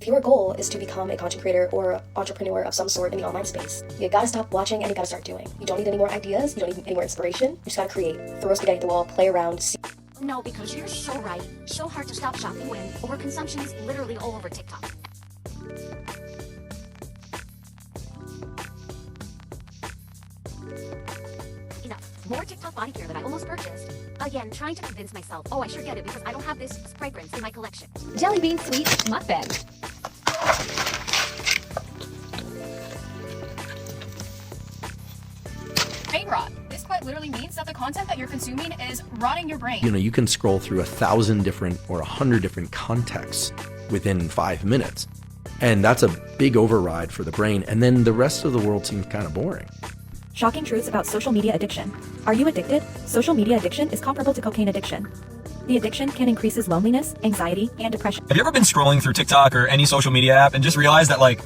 If your goal is to become a content creator or entrepreneur of some sort in the online space, you gotta stop watching and you gotta start doing. You don't need any more ideas, you don't need any more inspiration, you just gotta create. Throw spaghetti at the wall, play around, see. No, because you're so right. So hard to stop shopping when overconsumption is literally all over TikTok. Enough. More TikTok body care that I almost purchased. Again, trying to convince myself, oh, I should get it because I don't have this fragrance in my collection. Jelly bean sweet mukbang. Brain rot. This quite literally means that the content that you're consuming is rotting your brain. You know, you can scroll through 1,000 different or 100 different contexts within 5 minutes. And that's a big override for the brain. And then the rest of the world seems kind of boring. Shocking truths about social media addiction. Are you addicted? Social media addiction is comparable to cocaine addiction. The addiction can increase loneliness, anxiety, and depression. Have you ever been scrolling through TikTok or any social media app and just realized that, like,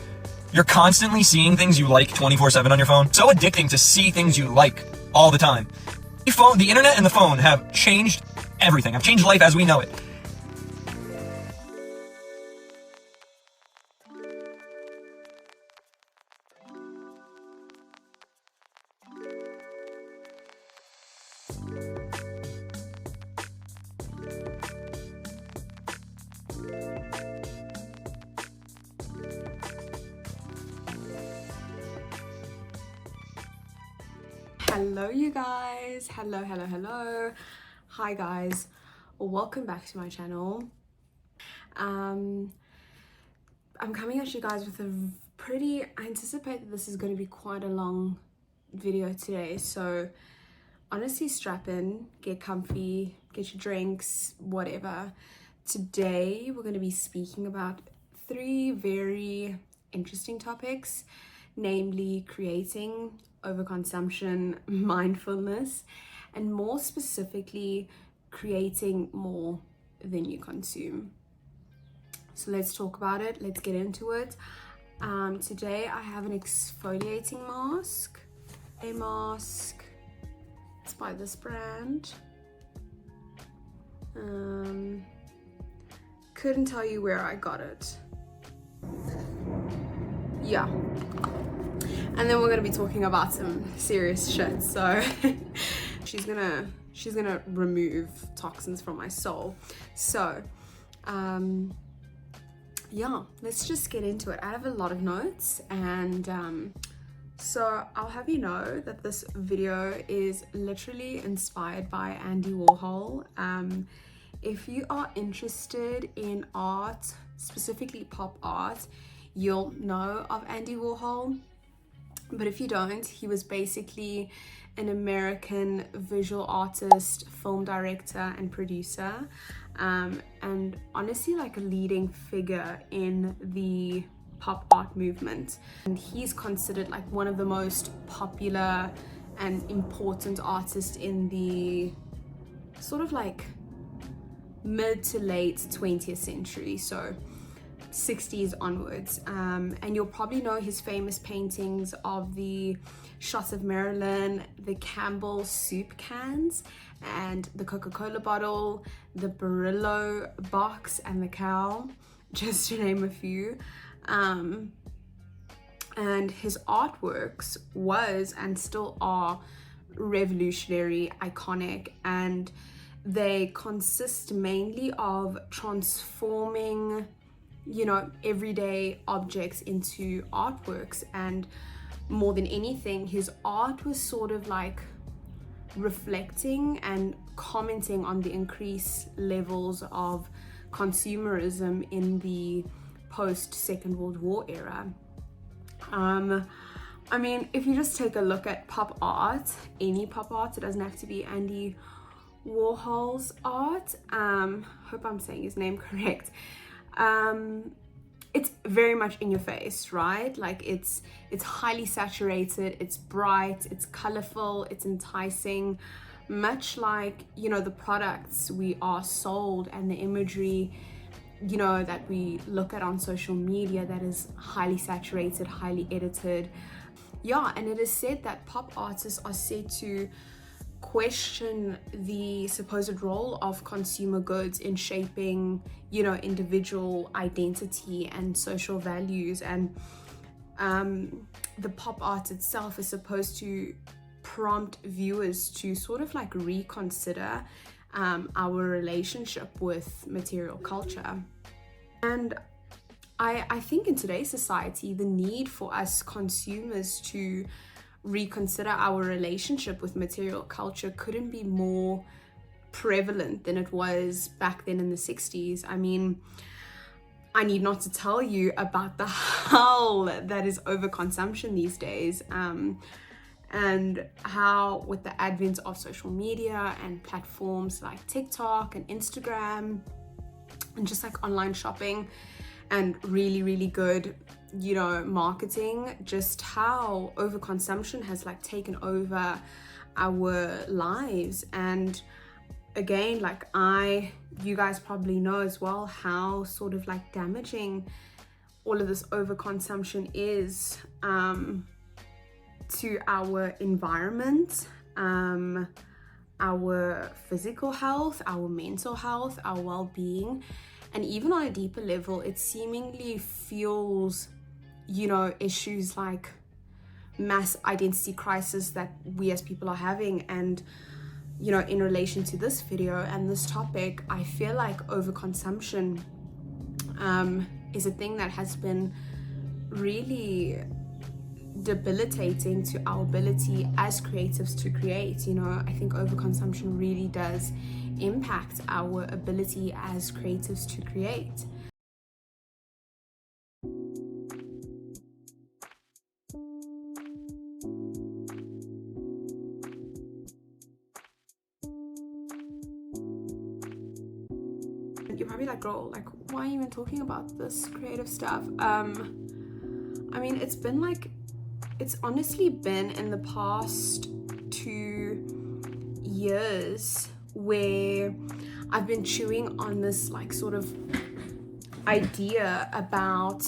you're constantly seeing things you like 24/7 on your phone? So addicting to see things you like all the time. The internet and the phone have changed everything. Have changed life as we know it. Hello you guys, hello. Hi guys, welcome back to my channel. I'm coming at you guys with I anticipate that this is going to be quite a long video today, so honestly strap in, get comfy, get your drinks, whatever. Today we're going to be speaking about 3 very interesting topics, namely creating, overconsumption, mindfulness, and more specifically creating more than you consume. So let's talk about it, let's get into it. Today I have an exfoliating mask. It's by this brand. Couldn't tell you where I got it. Yeah. And then we're gonna be talking about some serious shit. So she's gonna remove toxins from my soul. So yeah, let's just get into it. I have a lot of notes, and so I'll have you know that this video is literally inspired by Andy Warhol. If you are interested in art, specifically pop art, you'll know of Andy Warhol. But if you don't, he was basically an American visual artist, film director, and producer, and honestly like a leading figure in the pop art movement. And he's considered like one of the most popular and important artists in the sort of like mid to late 20th century, so 60s onwards. And you'll probably know his famous paintings of the Shot of Marilyn, the Campbell soup cans, and the Coca-Cola bottle, the Barillo box, and the cow, just to name a few. And his artworks was and still are revolutionary, iconic, and they consist mainly of transforming, you know, everyday objects into artworks. And more than anything, his art was sort of like reflecting and commenting on the increased levels of consumerism in the post-Second World War era. I mean, if you just take a look at pop art, any pop art, it doesn't have to be Andy Warhol's art. Hope I'm saying his name correct. It's very much in your face, right? Like it's highly saturated, it's bright, it's colorful, it's enticing, much like, you know, the products we are sold and the imagery, you know, that we look at on social media that is highly saturated, highly edited. Yeah, and it is said that pop artists are said to question the supposed role of consumer goods in shaping, individual identity and social values. And the pop art itself is supposed to prompt viewers to sort of like reconsider our relationship with material culture. And I think in today's society, the need for us consumers to reconsider our relationship with material culture couldn't be more prevalent than it was back then in the 60s. I mean, I need not to tell you about the hell that is overconsumption these days, and how with the advent of social media and platforms like TikTok and Instagram and just like online shopping and really good marketing, just how overconsumption has like taken over our lives. And again, like you guys probably know as well how sort of like damaging all of this overconsumption is to our environment, our physical health, our mental health, our well-being. And even on a deeper level, it seemingly fuels, issues like mass identity crisis that we as people are having. And, in relation to this video and this topic, I feel like overconsumption is a thing that has been really debilitating to our ability as creatives to create. I think overconsumption really does impact our ability as creatives to create. You're probably like, girl, like, why are you even talking about this creative stuff? I mean, it's honestly been in the past 2 years where I've been chewing on this like sort of idea about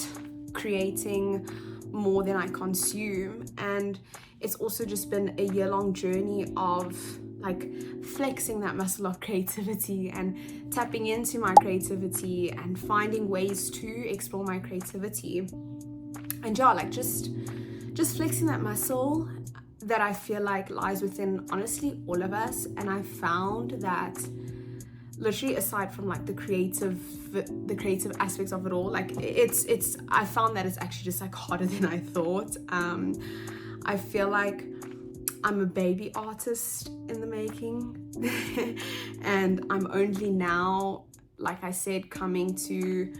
creating more than I consume. And it's also just been a year-long journey of like flexing that muscle of creativity and tapping into my creativity and finding ways to explore my creativity. And yeah, like just flexing that muscle that I feel like lies within honestly all of us. And I found that literally, aside from like the creative aspects of it all, like I found that it's actually just like harder than I thought. I feel like I'm a baby artist in the making and I'm only now, like I said, coming to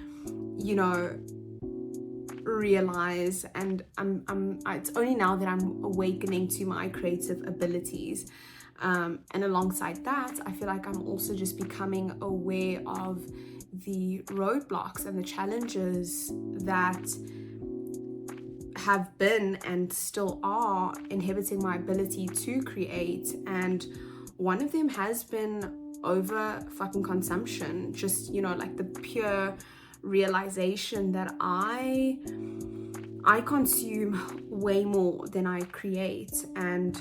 realize, and it's only now that I'm awakening to my creative abilities, and alongside that, I feel like I'm also just becoming aware of the roadblocks and the challenges that have been and still are inhibiting my ability to create. And one of them has been over fucking consumption, just like the pure realization that I consume way more than I create. And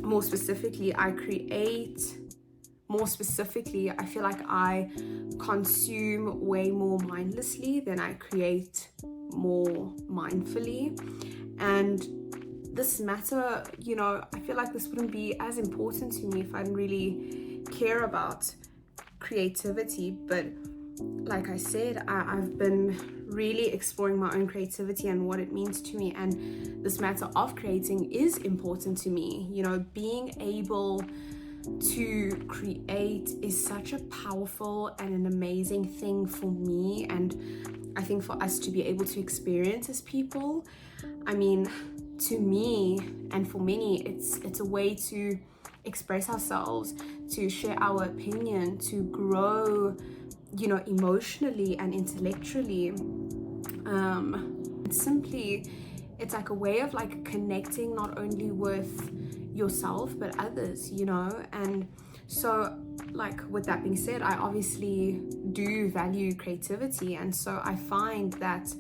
more specifically, I feel like I consume way more mindlessly than I create more mindfully. And this matter, I feel like this wouldn't be as important to me if I didn't really care about creativity. But like I said, I've been really exploring my own creativity and what it means to me, and this matter of creating is important to me. Being able to create is such a powerful and an amazing thing for me, and I think for us to be able to experience as people. I mean, to me and for many, it's a way to express ourselves, to share our opinion, to grow emotionally and intellectually. Simply, it's like a way of like connecting not only with yourself but others, and so like with that being said, I obviously do value creativity, and so I find that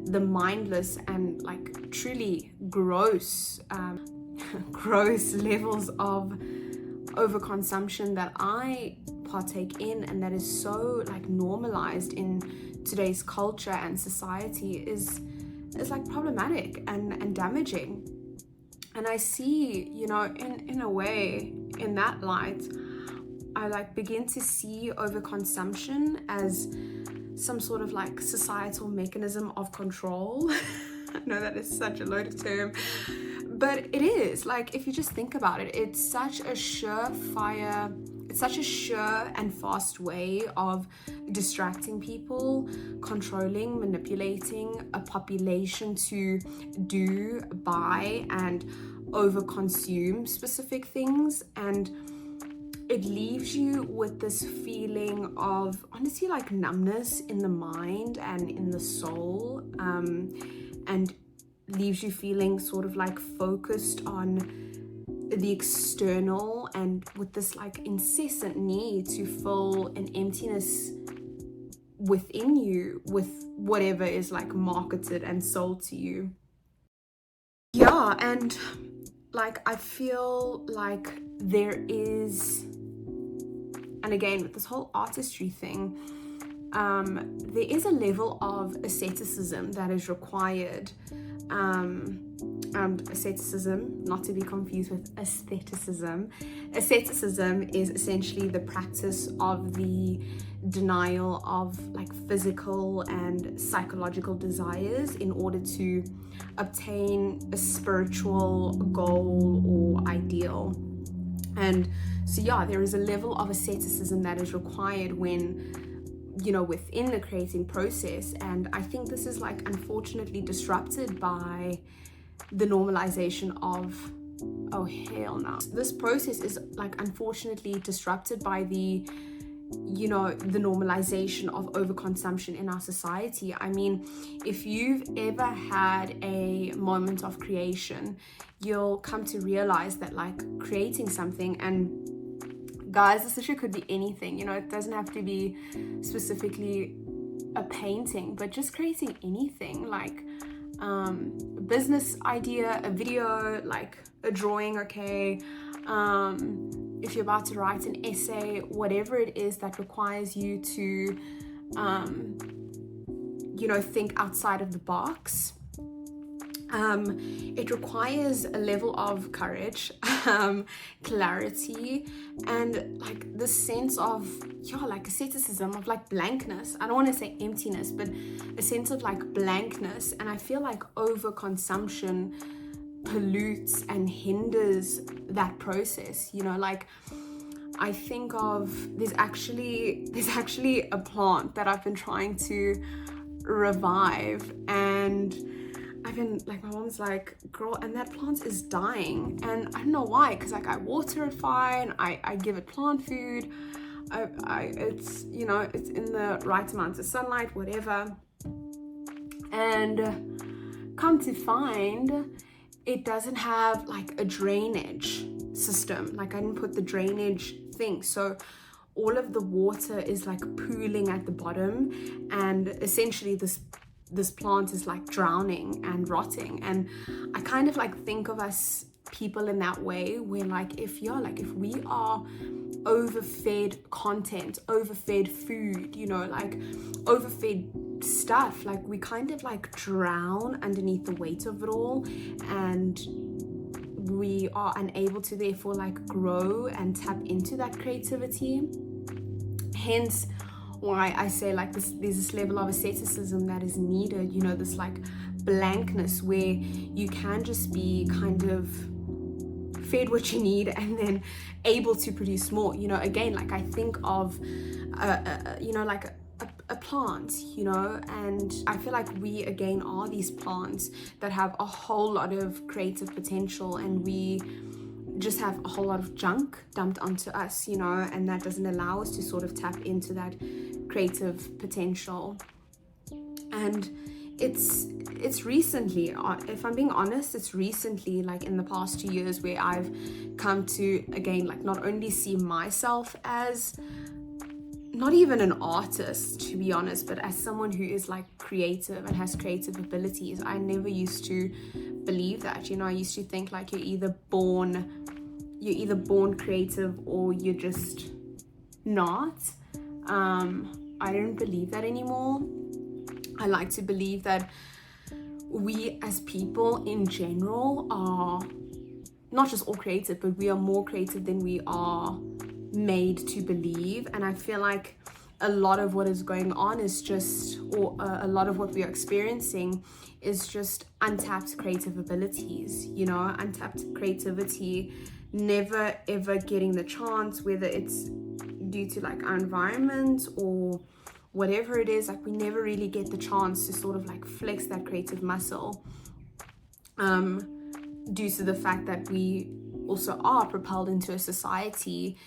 the mindless and like truly gross levels of overconsumption that I partake in and that is so like normalized in today's culture and society is like problematic and damaging. And I see, you know, in a way, in that light, I like begin to see overconsumption as some sort of like societal mechanism of control. I know that is such a loaded term, but it is. Like, if you just think about it, it's such a sure and fast way of distracting people, controlling, manipulating a population to do, buy, and overconsume specific things. And it leaves you with this feeling of, honestly, like numbness in the mind and in the soul, and leaves you feeling sort of like focused on the external and with this like incessant need to fill an emptiness within you with whatever is like marketed and sold to you. Yeah, and like I feel like there is, and again with this whole artistry thing, there is a level of asceticism that is required. And asceticism, not to be confused with aestheticism. Asceticism is essentially the practice of the denial of like physical and psychological desires in order to obtain a spiritual goal or ideal. And so yeah, there is a level of asceticism that is required when, you know, within the creating process. And I think this is like unfortunately disrupted by the normalization of, oh hell no, this process is like unfortunately disrupted by the, you know, the normalization of overconsumption in our society. I mean, if you've ever had a moment of creation, you'll come to realize that like creating something, and guys, this issue could be anything, you know, it doesn't have to be specifically a painting, but just creating anything, like a business idea, a video, like a drawing, okay, if you're about to write an essay, whatever it is that requires you to you know, think outside of the box. It requires a level of courage, clarity, and like the sense of, yeah, like asceticism, of like blankness. I don't want to say emptiness, but a sense of like blankness. And I feel like overconsumption pollutes and hinders that process, you know. Like I think of, there's actually a plant that I've been trying to revive, and I've been like, my mom's like, girl, and that plant is dying, and I don't know why, because like I water it fine, I give it plant food, it's, you know, it's in the right amount of sunlight, whatever, and come to find it doesn't have like a drainage system. Like I didn't put the drainage thing, so all of the water is like pooling at the bottom, and essentially this plant is like drowning and rotting. And I kind of like think of us people in that way, where like if we are overfed content, overfed food, you know, like overfed stuff, like we kind of like drown underneath the weight of it all, and we are unable to therefore like grow and tap into that creativity. Hence why I say like there's this level of asceticism that is needed, you know, this like blankness where you can just be kind of fed what you need and then able to produce more, you know. Again, like I think of you know, like a plant, you know, and I feel like we again are these plants that have a whole lot of creative potential, and we just have a whole lot of junk dumped onto us, you know, and that doesn't allow us to sort of tap into that creative potential. And it's recently, if I'm being honest, it's recently, like in the past 2 years, where I've come to again like not only see myself as not even an artist, to be honest, but as someone who is like creative and has creative abilities. I never used to believe that, you know. I used to think like you're either born you're either born creative or you're just not. I don't believe that anymore. I like to believe that we as people in general are not just all creative, but we are more creative than we are made to believe. And I feel like a lot of what is going on is just, or a lot of what we are experiencing is just untapped creative abilities, you know, untapped creativity, never ever getting the chance, whether it's due to like our environment or whatever it is. Like we never really get the chance to sort of like flex that creative muscle, due to the fact that we also are propelled into a society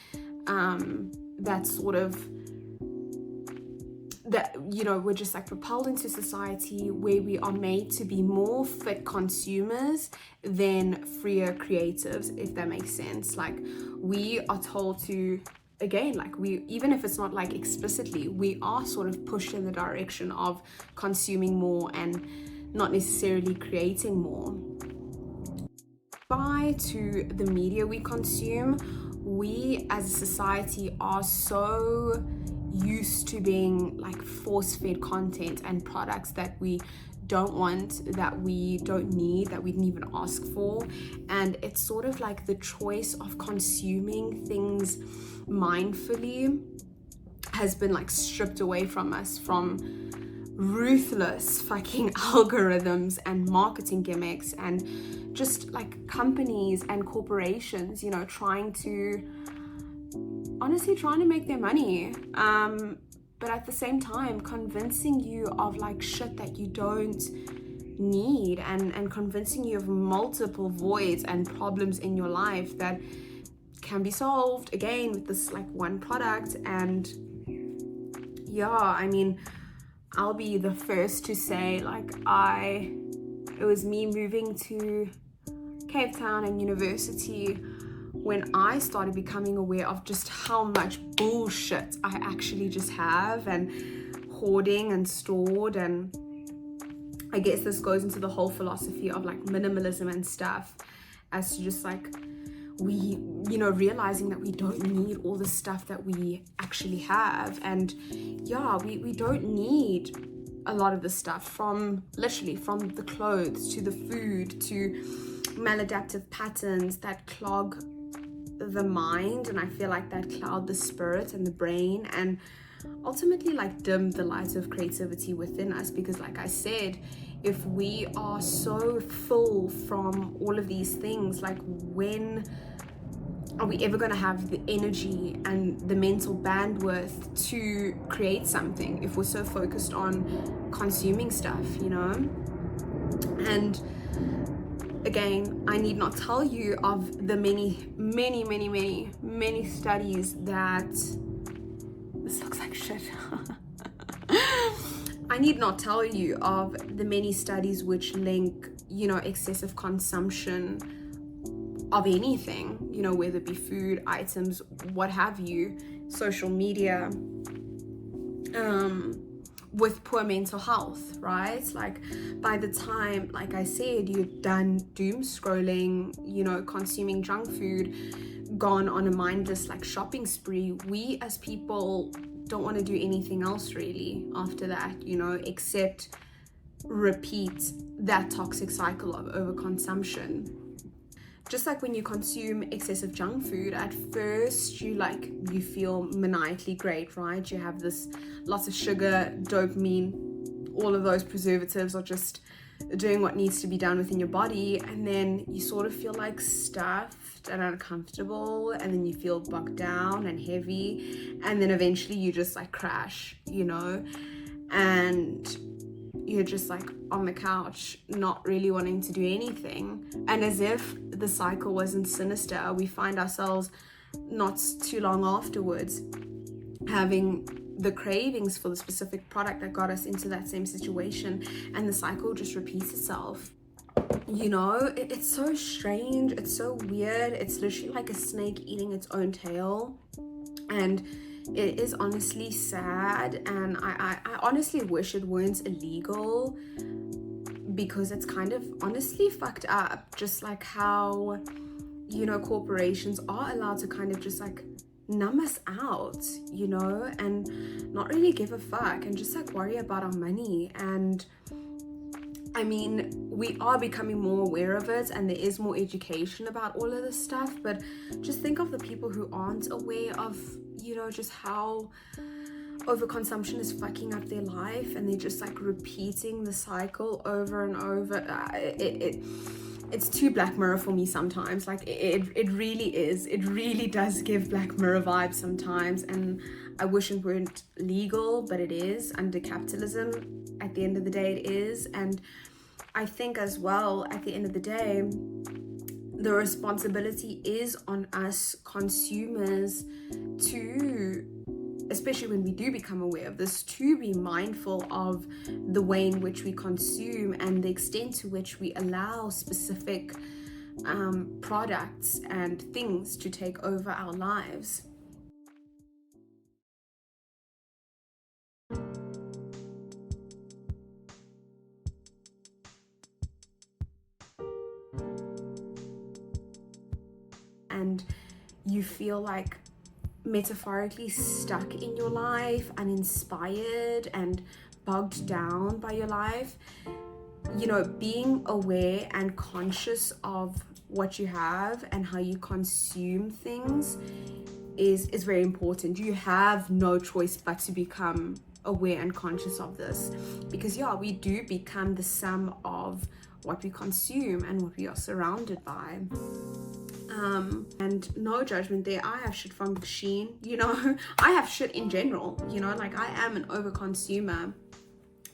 that's sort of, that, you know, we're just like propelled into society where we are made to be more fit consumers than freer creatives, if that makes sense. Like we are told to, again, like we, even if it's not like explicitly, we are sort of pushed in the direction of consuming more and not necessarily creating more. By to the media we consume, we as a society are so used to being like force-fed content and products that we don't want, that we don't need, that we didn't even ask for. And it's sort of like the choice of consuming things mindfully has been like stripped away from us, from ruthless fucking algorithms and marketing gimmicks and just like companies and corporations, you know, trying to make their money, but at the same time convincing you of like shit that you don't need, and convincing you of multiple voids and problems in your life that can be solved again with this like one product. And yeah, I mean, I'll be the first to say, like, it was me moving to Cape Town and university when I started becoming aware of just how much bullshit I actually just have, and hoarding and stored. And I guess this goes into the whole philosophy of like minimalism and stuff, as to just like we, you know, realizing that we don't need all the stuff that we actually have. And yeah, we don't need a lot of the stuff, from literally from the clothes to the food to maladaptive patterns that clog the mind, and I feel like that cloud the spirit and the brain, and ultimately like dim the light of creativity within us. Because like I said, if we are so full from all of these things, like when are we ever going to have the energy and the mental bandwidth to create something if we're so focused on consuming stuff, you know? And again, I need not tell you of the many studies that, this looks like shit. I need not tell you of the many studies which link, you know, excessive consumption of anything, you know, whether it be food, items, what have you, social media, with poor mental health, right? Like by the time, like I said, you're done doom scrolling, you know, consuming junk food, gone on a mindless like shopping spree, we as people don't want to do anything else really after that, you know, except repeat that toxic cycle of overconsumption. Just like when you consume excessive junk food, at first you feel maniacally great, right? You have this lots of sugar, dopamine, all of those preservatives are just doing what needs to be done within your body, and then you sort of feel like stuffed and uncomfortable, and then you feel bogged down and heavy, and then eventually you just like crash, you know, and you're just like on the couch, not really wanting to do anything. And as if the cycle wasn't sinister, we find ourselves not too long afterwards having the cravings for the specific product that got us into that same situation, and the cycle just repeats itself. You know, it's so strange, it's so weird, it's literally like a snake eating its own tail, and it is honestly sad. And I honestly wish it weren't illegal, because it's kind of honestly fucked up, just like how you know, corporations are allowed to kind of just like numb us out, you know, and not really give a fuck and just like worry about our money. And I mean, we are becoming more aware of it and there is more education about all of this stuff, but just think of the people who aren't aware of, you know, just how overconsumption is fucking up their life, and they're just like repeating the cycle over and over. It's too Black Mirror for me sometimes. Like it really is. It really does give Black Mirror vibes sometimes, and I wish it weren't legal, but it is under capitalism. At the end of the day, it is. And I think as well, at the end of the day, the responsibility is on us consumers to, especially when we do become aware of this, to be mindful of the way in which we consume and the extent to which we allow specific products and things to take over our lives. And you feel like metaphorically stuck in your life, uninspired and bogged down by your life, you know, being aware and conscious of what you have and how you consume things is very important. You have no choice but to become aware and conscious of this, because yeah, we do become the sum of what we consume and what we are surrounded by. And no judgment there. I have shit from Shein, you know. I have shit in general, you know, like I am an overconsumer,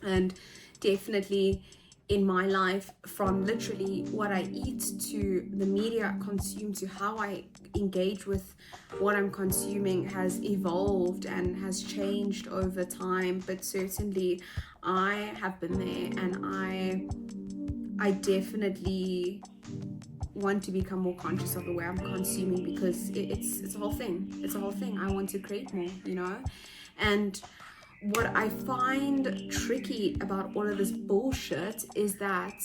and definitely in my life, from literally what I eat to the media I consume to how I engage with what I'm consuming, has evolved and has changed over time. But certainly I have been there, and I definitely want to become more conscious of the way I'm consuming, because it's a whole thing. It's a whole thing. I want to create more, you know. And what I find tricky about all of this bullshit is that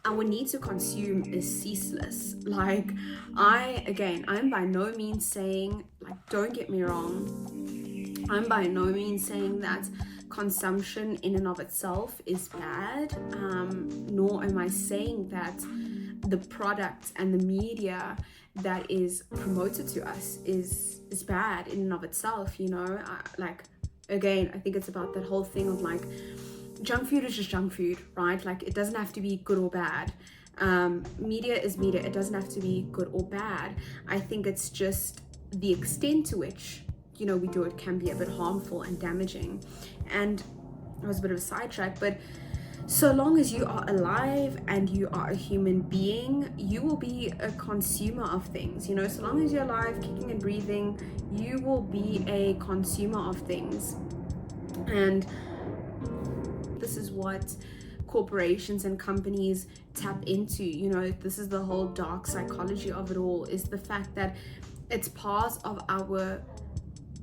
our need to consume is ceaseless. Like, I'm by no means saying, like, don't get me wrong, I'm by no means saying that consumption in and of itself is bad, nor am I saying that the product and the media that is promoted to us is bad in and of itself, you know. Again, I think it's about that whole thing of like, junk food is just junk food, right? Like, it doesn't have to be good or bad. Media is media. It doesn't have to be good or bad. I think it's just the extent to which, you know, we do it can be a bit harmful and damaging. And it was a bit of a sidetrack, but so long as you are alive and you are a human being, you will be a consumer of things, you know. So long as you're alive, kicking and breathing, you will be a consumer of things. And this is what corporations and companies tap into, you know. This is the whole dark psychology of it all, is the fact that it's part of our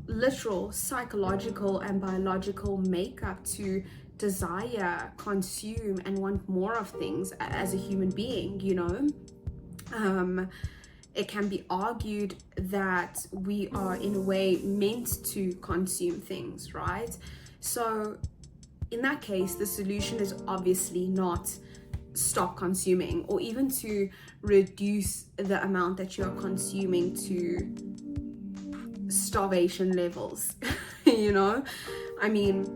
literal psychological and biological makeup to desire, consume, and want more of things as a human being, you know. It can be argued that we are in a way meant to consume things, right? So in that case, the solution is obviously not stop consuming, or even to reduce the amount that you're consuming to starvation levels. You know, I mean,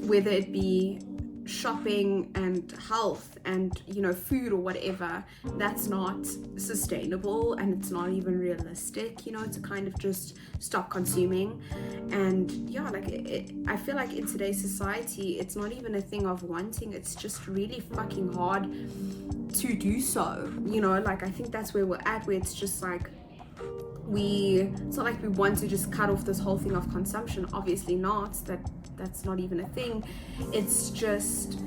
whether it be shopping and health and, you know, food or whatever, that's not sustainable, and it's not even realistic, you know, to kind of just stop consuming. And yeah, like I feel like in today's society, it's not even a thing of wanting, it's just really fucking hard to do so, you know. Like, I think that's where we're at, where it's just like it's not like we want to just cut off this whole thing of consumption. Obviously not. That's not even a thing. It's just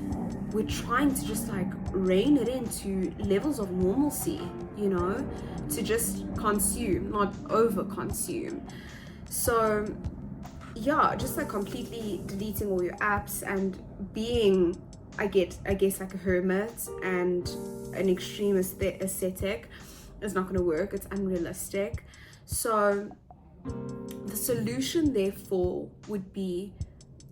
we're trying to just like rein it into levels of normalcy, you know, to just consume, not over consume. So yeah, just like completely deleting all your apps and being, I guess like a hermit and an extreme ascetic, is not going to work. It's unrealistic. So the solution therefore would be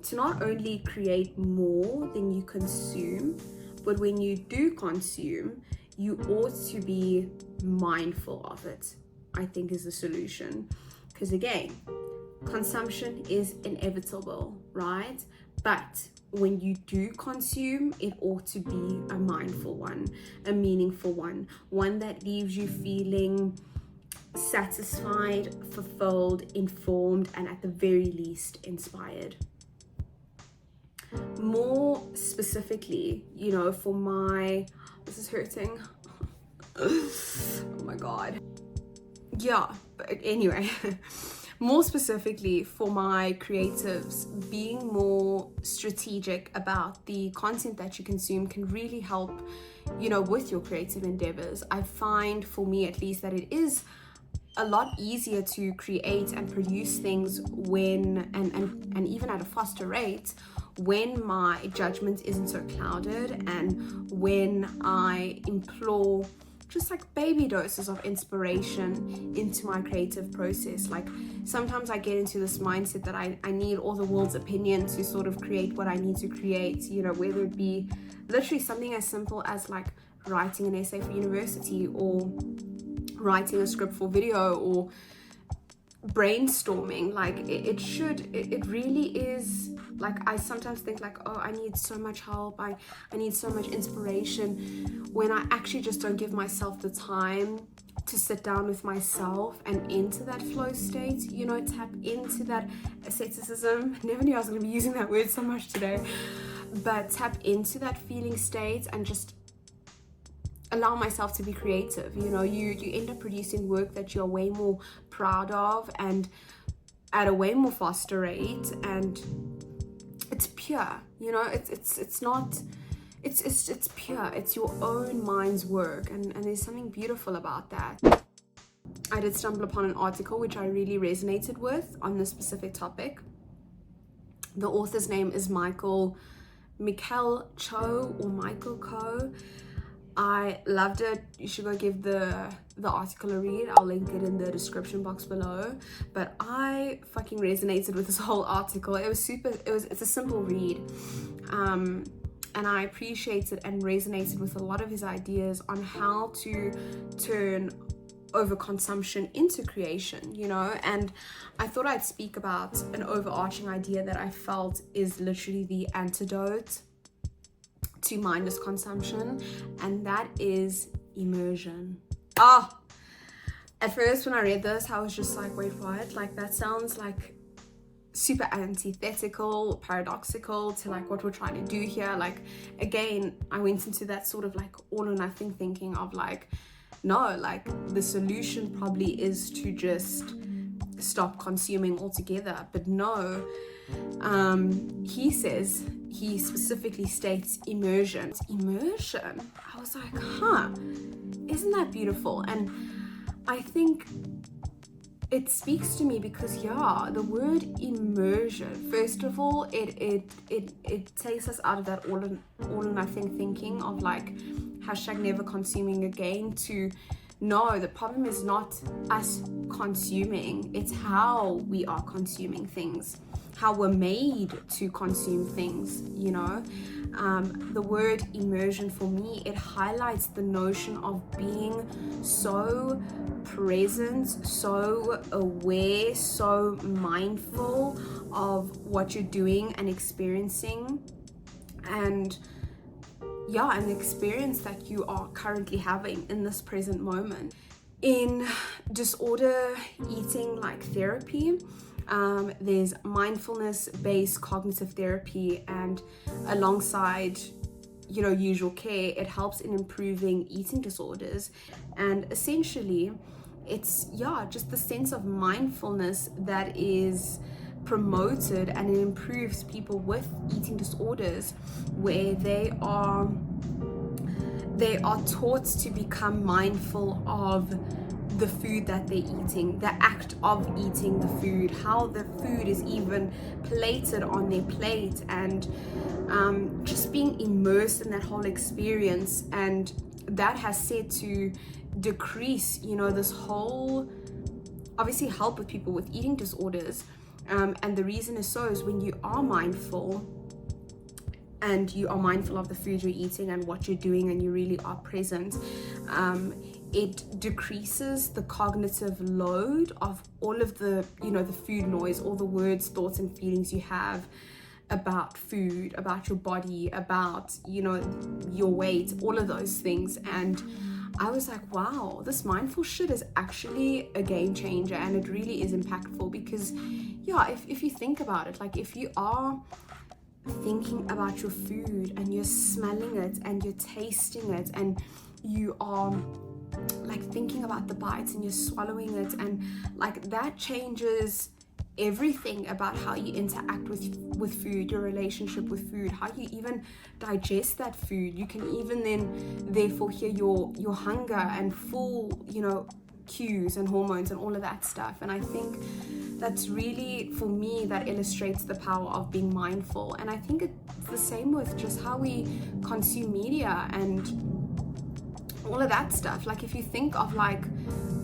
to not only create more than you consume, but when you do consume, you ought to be mindful of it, I think is the solution. Because again, consumption is inevitable, right? But when you do consume, it ought to be a mindful one, a meaningful one that leaves you feeling satisfied, fulfilled, informed, and at the very least inspired. More specifically, for my, this is hurting. Oh my God. Yeah, but anyway, more specifically for my creatives, being more strategic about the content that you consume can really help, with your creative endeavors. I find, for me at least, that it is a lot easier to create and produce things when, and even at a faster rate, when my judgment isn't so clouded and when I implore just like baby doses of inspiration into my creative process. Like sometimes I get into this mindset that I need all the world's opinion to sort of create what I need to create, whether it be literally something as simple as like writing an essay for university or writing a script for video or brainstorming. Like it really is, like I sometimes think like, oh, I need so much help, I need so much inspiration, when I actually just don't give myself the time to sit down with myself and into that flow state, tap into that asceticism. Never knew I was going to be using that word so much today, but tap into that feeling state and just allow myself to be creative. You end up producing work that you're way more proud of and at a way more faster rate, and it's pure. It's not, it's pure. It's your own mind's work, and there's something beautiful about that. I did stumble upon an article which I really resonated with on this specific topic. The author's name is Michael Cho or Michael Co. I loved it. You should go give the article a read. I'll link it in the description box below. But I fucking resonated with this whole article. It's a simple read. And I appreciated and resonated with a lot of his ideas on how to turn overconsumption into creation, and I thought I'd speak about an overarching idea that I felt is literally the antidote to mindless consumption, and that is immersion. At first when I read this, I was just like, wait, what? Like that sounds like super antithetical, paradoxical to like what we're trying to do here. Like again, I went into that sort of like all or nothing thinking of like, no, like the solution probably is to just stop consuming altogether. But no, he specifically states immersion. Immersion. I was like, isn't that beautiful? And I think it speaks to me because the word immersion, first of all, it takes us out of that all or nothing thinking of like #never consuming again to no, the problem is not us consuming, it's how we are consuming things, how we're made to consume things, The word immersion for me, it highlights the notion of being so present, so aware, so mindful of what you're doing and experiencing, and the experience that you are currently having in this present moment. In disorder eating like therapy, there's mindfulness-based cognitive therapy, and alongside usual care, it helps in improving eating disorders. And essentially it's just the sense of mindfulness that is promoted, and it improves people with eating disorders where they are taught to become mindful of the food that they're eating, the act of eating the food, how the food is even plated on their plate, and just being immersed in that whole experience and that has said to decrease, you know, this whole, obviously help with people with eating disorders. And the reason is when you are mindful, and you are mindful of the food you're eating and what you're doing, and you really are present, it decreases the cognitive load of all of the, you know, the food noise, all the words, thoughts, and feelings you have about food, about your body, about, you know, your weight, all of those things. And I was like, wow, this mindful shit is actually a game changer, and it really is impactful. Because yeah, if you think about it, like if you are thinking about your food and you're smelling it and you're tasting it, and you are like thinking about the bites and you're swallowing it, and like that changes everything about how you interact with food, your relationship with food, how you even digest that food. You can even then therefore hear your hunger and full, you know, cues and hormones and all of that stuff. And I think that's really, for me, that illustrates the power of being mindful. And I think it's the same with just how we consume media and all of that stuff. Like if you think of like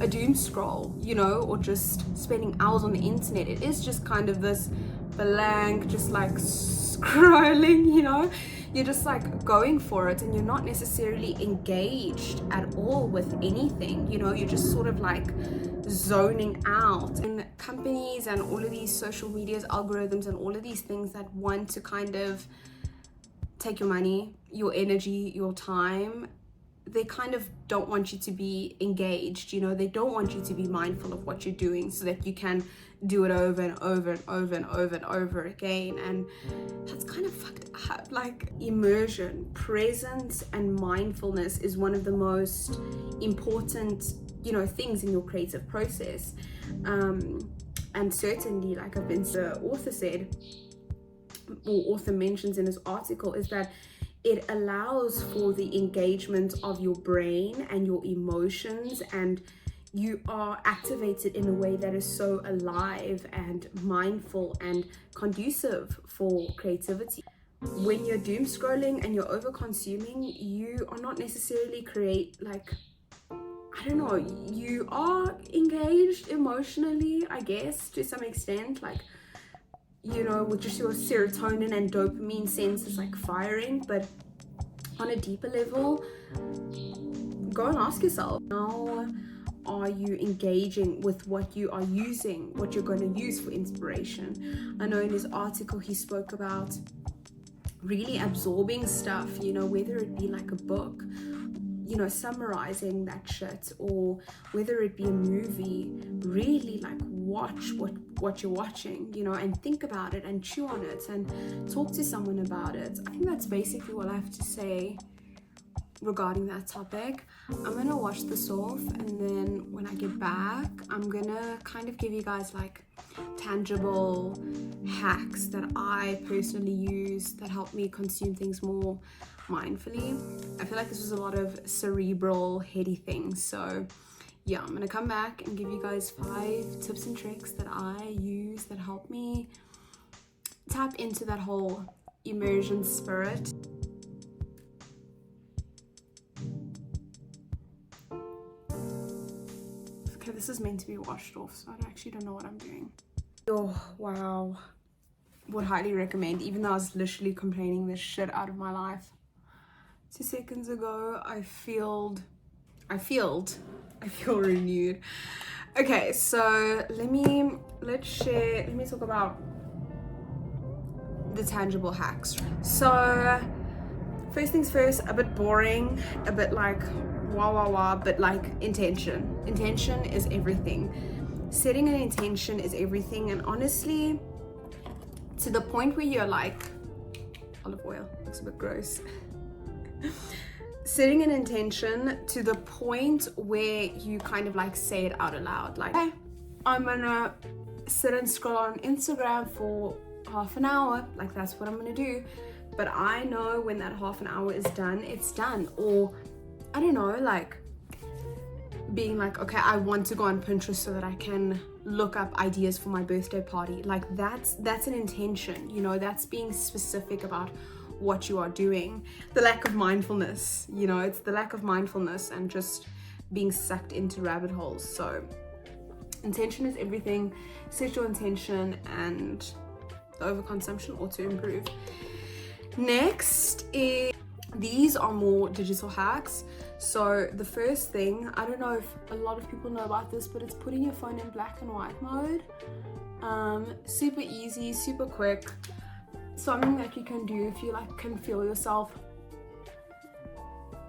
a doom scroll, you know, or just spending hours on the internet, it is just kind of this blank, just like scrolling, you know, you're just like going for it, and you're not necessarily engaged at all with anything, you know, you're just sort of like zoning out. And companies and all of these social medias, algorithms, and all of these things that want to kind of take your money, your energy, your time, they kind of don't want you to be engaged, you know, they don't want you to be mindful of what you're doing so that you can do it over and over and over and over and over again. And that's kind of fucked up. Like immersion, presence, and mindfulness is one of the most important, you know, things in your creative process. And certainly, like the author said, or author mentions in his article, is that it allows for the engagement of your brain and your emotions, and you are activated in a way that is so alive and mindful and conducive for creativity. When you're doom scrolling and you're over consuming, you are not necessarily you are engaged emotionally, I guess, to some extent, like, you know, with just your serotonin and dopamine senses like firing. But on a deeper level, go and ask yourself, how are you engaging with what you are using, what you're going to use for inspiration? I know in his article he spoke about really absorbing stuff, you know, whether it be like a book, you know, summarizing that shit, or whether it be a movie, really like watch what you're watching, you know, and think about it and chew on it and talk to someone about it. I think that's basically what I have to say regarding that topic. I'm gonna watch this off, and then when I get back, I'm gonna kind of give you guys like tangible hacks that I personally use that help me consume things more mindfully. I feel like this was a lot of cerebral, heady things, so yeah, I'm gonna come back and give you guys 5 tips and tricks that I use that help me tap into that whole immersion spirit. Okay, this is meant to be washed off, so I actually don't know what I'm doing. Oh, wow. Would highly recommend, even though I was literally complaining this shit out of my life 2 seconds ago. I feel renewed. Okay, so let me talk about the tangible hacks. So first things first, a bit boring, a bit like wah, but like intention is everything. Setting an intention is everything. And honestly, to the point where you're like, olive oil looks a bit gross. Setting an intention to the point where you kind of like say it out aloud, like, hey, I'm gonna sit and scroll on Instagram for half an hour, like that's what I'm gonna do. But I know when that half an hour is done, it's done. Or I don't know, like being like, okay, I want to go on Pinterest so that I can look up ideas for my birthday party. Like that's an intention, you know, that's being specific about what you are doing. The lack of mindfulness, you know, it's the lack of mindfulness and just being sucked into rabbit holes. So intention is everything. Set your intention and the overconsumption ought to improve. Next is, these are more digital hacks. So the first thing, I don't know if a lot of people know about this, but it's putting your phone in black and white mode. Super easy, super quick. Something that you can do if you like can feel yourself,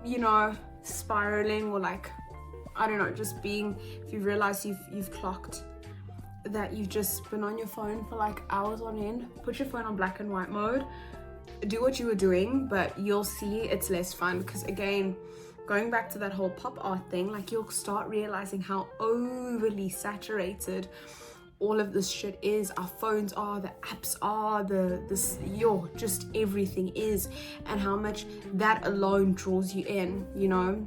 you know, spiraling, or like, I don't know, just being, if you realize you've clocked that you've just been on your phone for like hours on end, put your phone on black and white mode. Do what you were doing, but you'll see it's less fun, because again, going back to that whole pop art thing, like you'll start realizing how overly saturated all of this shit is. Our phones are, the apps are, just everything is, and how much that alone draws you in, you know,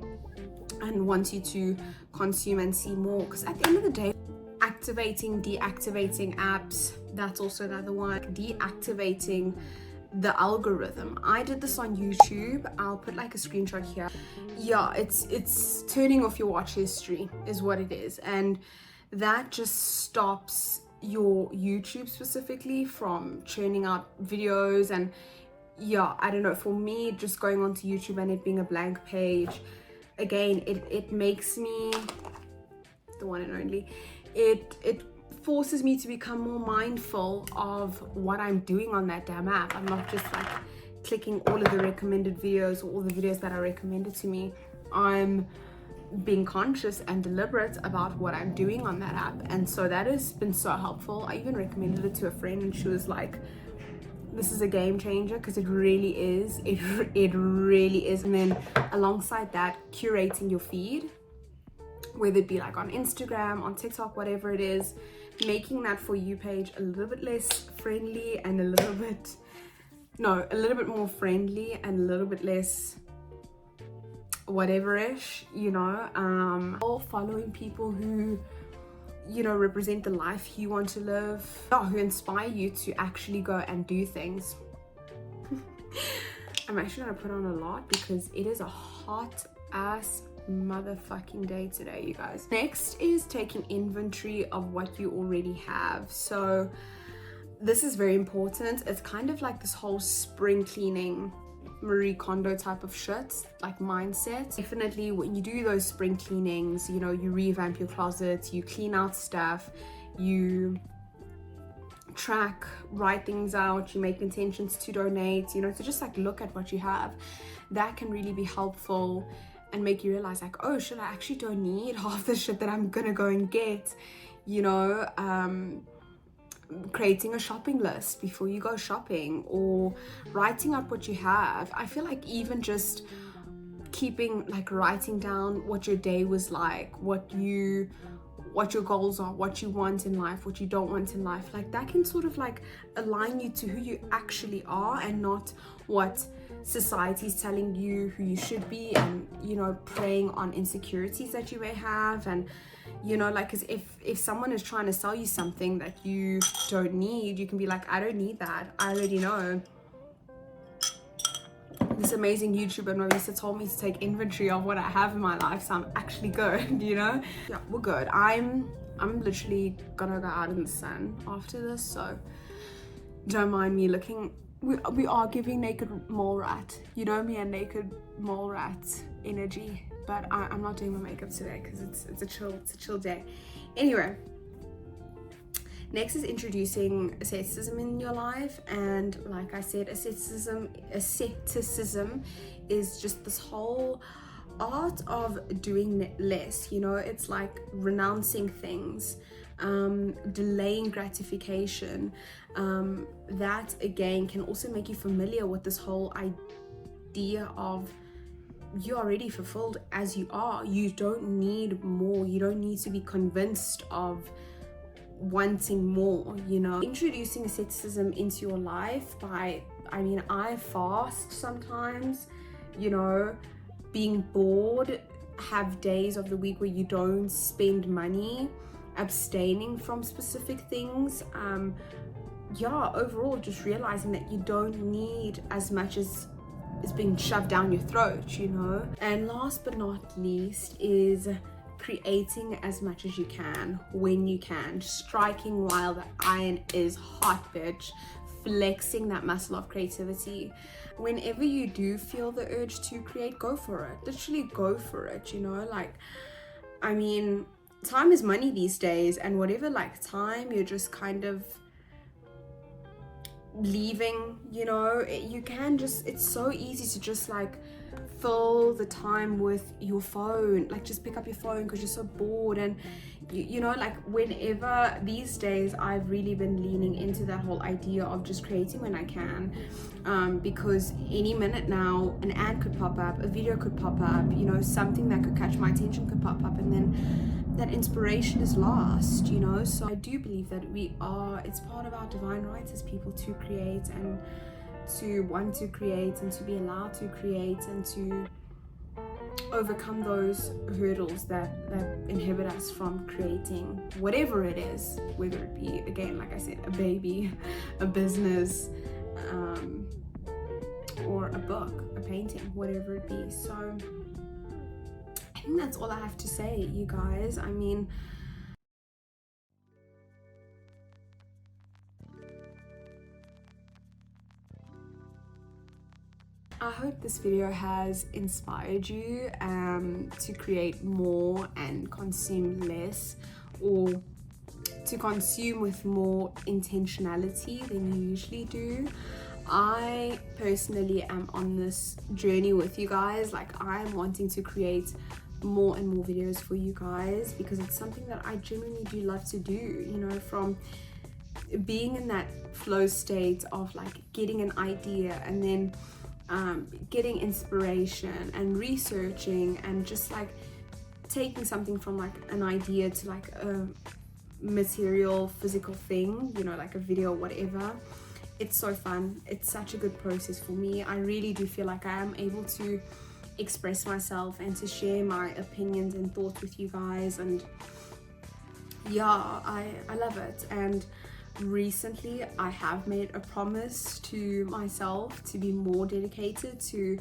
and wants you to consume and see more. Because at the end of the day, activating, deactivating apps, that's also another one. Deactivating the algorithm. I did this on YouTube. I'll put like a screenshot here. Yeah, it's turning off your watch history is what it is, and that just stops your YouTube specifically from churning out videos. And yeah, I don't know, for me, just going onto YouTube and it being a blank page, again, it makes me the one and only, it forces me to become more mindful of what I'm doing on that damn app. I'm not just like clicking all of the recommended videos or all the videos that are recommended to me. I'm being conscious and deliberate about what I'm doing on that app, and so that has been so helpful. I even recommended it to a friend and she was like, this is a game changer, because it really is. It really is. And then alongside that, curating your feed, whether it be like on Instagram, on TikTok, whatever it is, making that For You page a little bit less friendly and a little bit more friendly and a little bit less whatever-ish, you know, or following people who, you know, represent the life you want to live, who inspire you to actually go and do things. I'm actually gonna put on a lot because it is a hot ass motherfucking day today, you guys. Next is taking inventory of what you already have. So this is very important. It's kind of like this whole spring cleaning, Marie Kondo type of shit, like mindset. Definitely when you do those spring cleanings, you know, you revamp your closet, you clean out stuff, you track, write things out, you make intentions to donate, you know, to just like look at what you have. That can really be helpful and make you realize like, oh shit, I actually don't need half the shit that I'm gonna go and get, you know. Creating a shopping list before you go shopping, or writing out what you have. I feel like even just keeping, like, writing down what your day was like, what your goals are, what you want in life, what you don't want in life, like that can sort of like align you to who you actually are and not what society is telling you who you should be, and, you know, preying on insecurities that you may have. And, you know, like, cause if someone is trying to sell you something that you don't need, you can be like, I don't need that, I already know. This amazing YouTuber Marisa told me to take inventory of what I have in my life, so I'm actually good, you know? Yeah, we're good. I'm literally gonna go out in the sun after this, so don't mind me looking. We are giving naked mole rat, you know me, and naked mole rat energy, but I'm not doing my makeup today because it's a chill day. Anyway, next is introducing asceticism in your life. And like I said, asceticism is just this whole art of doing less, you know. It's like renouncing things, delaying gratification. That again can also make you familiar with this whole idea of you're already fulfilled as you are. You don't need more. You don't need to be convinced of wanting more, you know. Introducing asceticism into your life by, I fast sometimes, you know, being bored, have days of the week where you don't spend money, abstaining from specific things, yeah, overall just realizing that you don't need as much as is being shoved down your throat, you know. And last but not least is creating as much as you can when you can, striking while the iron is hot, bitch, flexing that muscle of creativity. Whenever you do feel the urge to create, go for it. Literally go for it, you know. Like, I mean, time is money these days, and whatever like time you're just kind of leaving, you know, you can just, it's so easy to just like fill the time with your phone, like just pick up your phone because you're so bored. And you know, like whenever these days I've really been leaning into that whole idea of just creating when I can, because any minute now an ad could pop up, a video could pop up, you know, something that could catch my attention could pop up, and then that inspiration is lost, you know. So I do believe that it's part of our divine rights as people to create, and to want to create, and to be allowed to create, and to overcome those hurdles that inhibit us from creating whatever it is, whether it be, again, like I said, a baby, a business, or a book, a painting, whatever it be. So I think that's all I have to say, you guys. I mean, I hope this video has inspired you to create more and consume less, or to consume with more intentionality than you usually do. I personally am on this journey with you guys. Like, I'm wanting to create more and more videos for you guys because it's something that I genuinely do love to do, you know, from being in that flow state of like getting an idea and then getting inspiration and researching and just like taking something from like an idea to like a material physical thing, you know, like a video or whatever. It's so fun. It's such a good process for me. I really do feel like I am able to express myself and to share my opinions and thoughts with you guys, and yeah, I love it. And recently I have made a promise to myself to be more dedicated to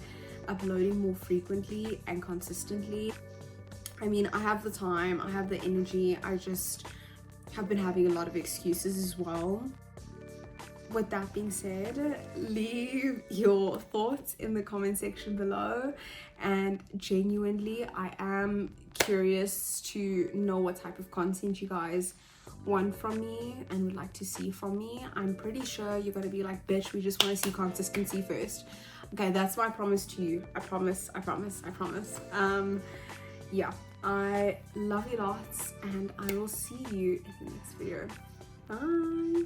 uploading more frequently and consistently. I mean, I have the time, I have the energy, I just have been having a lot of excuses as well. With that being said, leave your thoughts in the comment section below, and genuinely I am curious to know what type of content you guys want from me and would like to see from me. I'm pretty sure you're gonna be like, bitch, we just want to see consistency first. Okay, that's my promise to you. I promise. Yeah, I love you lots, and I will see you in the next video. Bye.